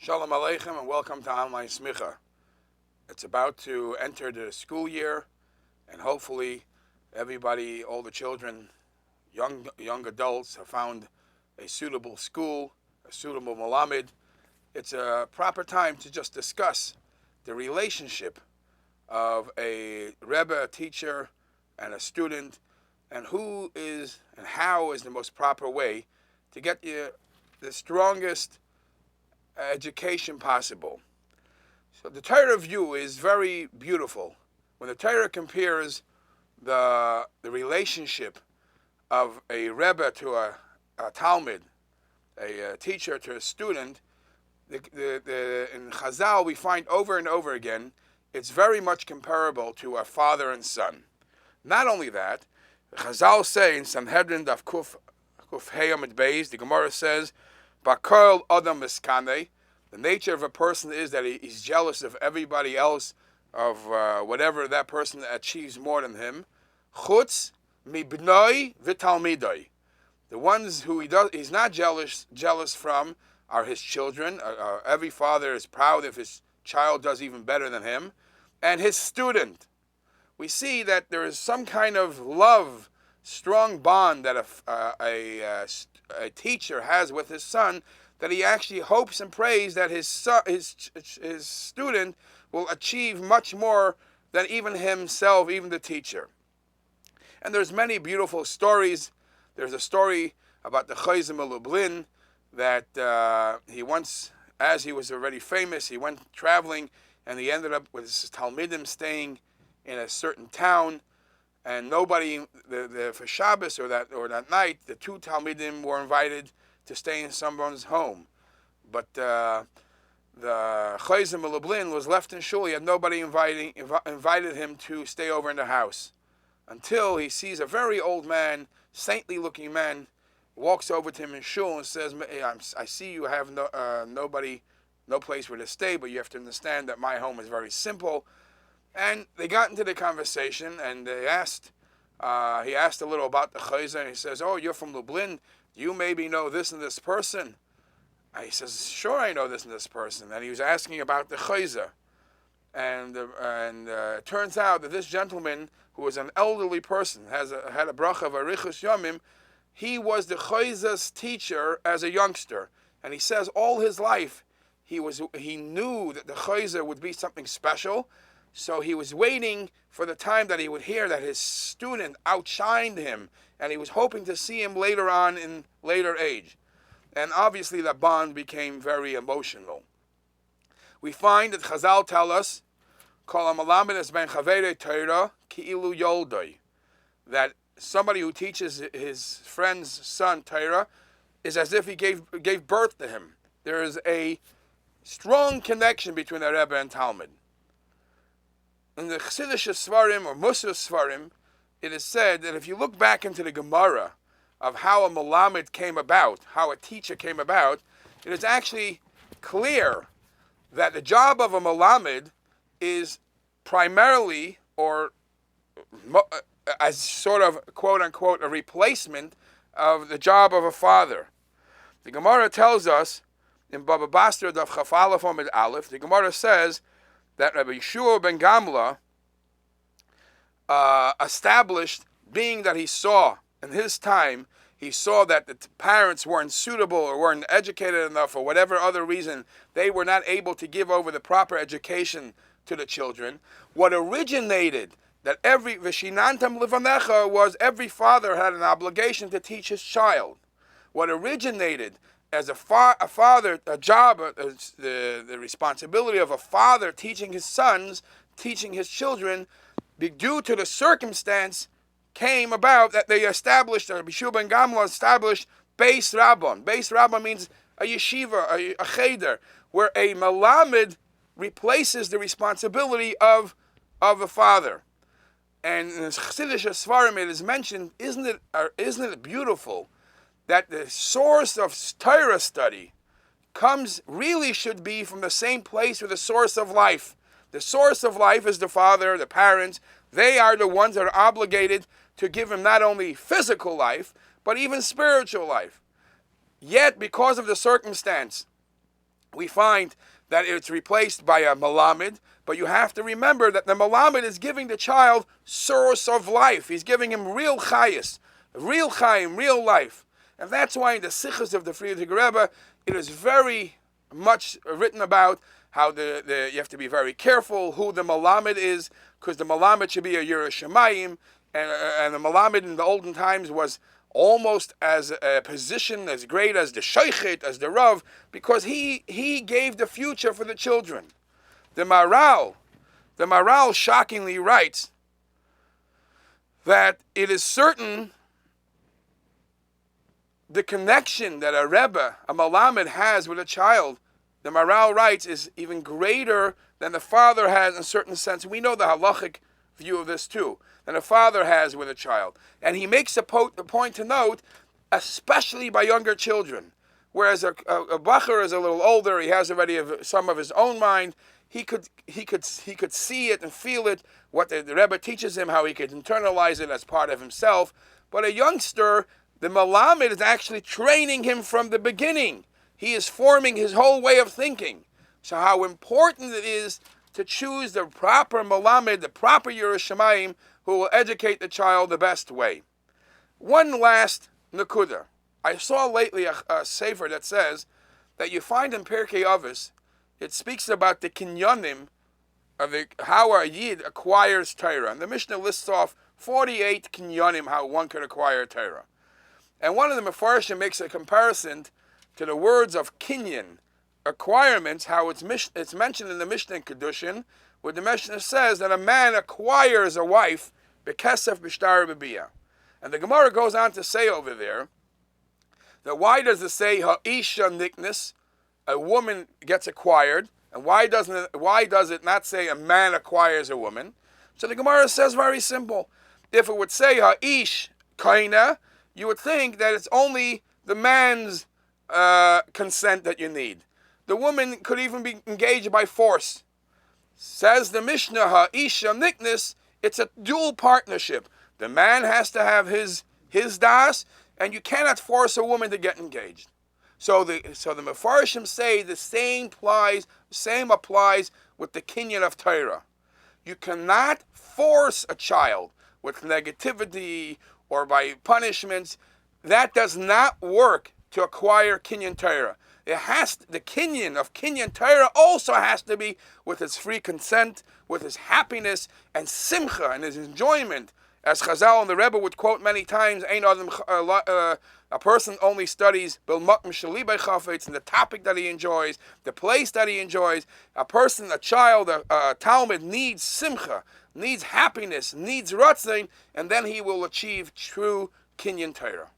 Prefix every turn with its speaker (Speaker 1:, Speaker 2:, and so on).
Speaker 1: Shalom Aleichem and welcome to Online Smicha. It's about to enter the school year, and hopefully everybody, all the children, young adults have found a suitable school, a suitable Malamed. It's a proper time to just discuss the relationship of a Rebbe, a teacher, and a student, and who is and how is the most proper way to get you the strongest education possible. So the Torah view is very beautiful. When the Torah compares the relationship of a Rebbe to a Talmud, a teacher to a student, in Chazal we find over and over again it's very much comparable to a father and son. Not only that, Chazal say in Sanhedrin Daf Kuf Hey Amud Beis, the Gemara says, Bakol Adam Miskane, the nature of a person is that he's jealous of everybody else, of whatever that person achieves more than him. Chutz mibnoi v'talmidoi. The ones who he's not jealous from are his children. Every father is proud if his child does even better than him. And his student. We see that there is some kind of love, strong bond that a teacher has with his son, that he actually hopes and prays that his student will achieve much more than even himself, even the teacher. And there's many beautiful stories. There's a story about the Chayzim of Lublin that he once, as he was already famous, he went traveling and he ended up with his Talmidim staying in a certain town, and nobody, for Shabbos or that night, the two Talmidim were invited to stay in someone's home. But the Chayzim of Lublin was left in shul. He had nobody invited him to stay over in the house, until he sees a very old man, saintly looking man, walks over to him in shul and says, I see you have no place where to stay, but you have to understand that my home is very simple. And they got into the conversation, and he asked a little about the Chayzah, and he says, "Oh, you're from Lublin. You maybe know this and this person." And he says, "Sure, I know this and this person." And he was asking about the Chayzah. And it turns out that this gentleman, who was an elderly person, had a bracha of Arichus Yomim, he was the Chayzah's teacher as a youngster. And he says all his life, he knew that the Chayzah would be something special. So he was waiting for the time that he would hear that his student outshined him, and he was hoping to see him later on in later age. And obviously that bond became very emotional. We find that Chazal tell us, Kol HaMalamed es ben Chavei Torah ki'ilu yoldoi, that somebody who teaches his friend's son Torah is as if he gave birth to him. There is a strong connection between the Rebbe and Talmud. In the Chassidish Svarim or Musar Svarim, it is said that if you look back into the Gemara of how a Malamed came about, how a teacher came about, it is actually clear that the job of a Malamed is primarily, or as sort of quote-unquote a replacement of the job of a father. The Gemara tells us in Baba Basra Daf Chaf Aleph Amud Aleph, the Gemara says that Rabbi Yeshua ben Gamla established, being that he saw in his time, he saw that the parents weren't suitable or weren't educated enough, or whatever other reason, they were not able to give over the proper education to the children. What originated that every Vishinantam Livanecha was every father had an obligation to teach his child. What originated as a father, a job, the responsibility of a father teaching his sons, teaching his children, due to the circumstance, came about that they established, or Bishul ben Gamla established, Beis Rabban. Beis Rabban means a yeshiva, a cheder, where a Malamed replaces the responsibility of a father. And in the Chassidish Svarim it is mentioned, isn't it beautiful, that the source of Torah study should be from the same place where the source of life. The source of life is the father, the parents. They are the ones that are obligated to give him not only physical life, but even spiritual life. Yet, because of the circumstance we find that it's replaced by a Malamed, but you have to remember that the Malamed is giving the child source of life. He's giving him real chayis, real chayim, real life. And that's why in the Sichos of the Frierdiker Rebbe, it is very much written about how you have to be very careful who the Malamed is, because the Malamed should be a Yerushalayim, and the Malamed in the olden times was almost as a position as great as the Shochet, as the Rav, because he gave the future for the children. The Maral shockingly writes that it is certain the connection that a Rebbe, a Malamed, has with a child, the Maral writes, is even greater than the father has in a certain sense. We know the halachic view of this too, than a father has with a child. And he makes a point to note, especially by younger children. Whereas a bacher is a little older, he has already some of his own mind, he could see it and feel it, what the Rebbe teaches him, how he could internalize it as part of himself. But a youngster, the Malamed is actually training him from the beginning. He is forming his whole way of thinking. So how important it is to choose the proper Malamed, the proper Yerushalayim, who will educate the child the best way. One last Nakuda. I saw lately a sefer that says that you find in Pirkei Avos, it speaks about the kinyanim, of how a Yid acquires Torah. And the Mishnah lists off 48 kinyanim, how one could acquire Torah. And one of the Mefarshim makes a comparison to the words of kinyan, acquirements, how it's mentioned in the Mishnah in Kedushin, where the Mishnah says that a man acquires a wife, bekesef b'shtar b'biyah. And the Gemara goes on to say over there, that why does it say ha'isha niknis, a woman gets acquired, and why does it not say a man acquires a woman? So the Gemara says very simple. If it would say ha'ish kaina, you would think that it's only the man's consent that you need. The woman could even be engaged by force. Says the Mishnah, ha'isha niknis, it's a dual partnership. The man has to have his das, and you cannot force a woman to get engaged. So the Mefarshim say the same applies with the kinyan of Torah. You cannot force a child with negativity or by punishments. That does not work to acquire kinyan Torah. The kinyan of kinyan Torah also has to be with his free consent, with his happiness and simcha and his enjoyment. As Chazal and the Rebbe would quote many times, a person only studies Bilmak Mishali by Chafetz, and the topic that he enjoys, the place that he enjoys. A child, a Talmud needs simcha, needs happiness, needs ratzin, and then he will achieve true kinyan Torah.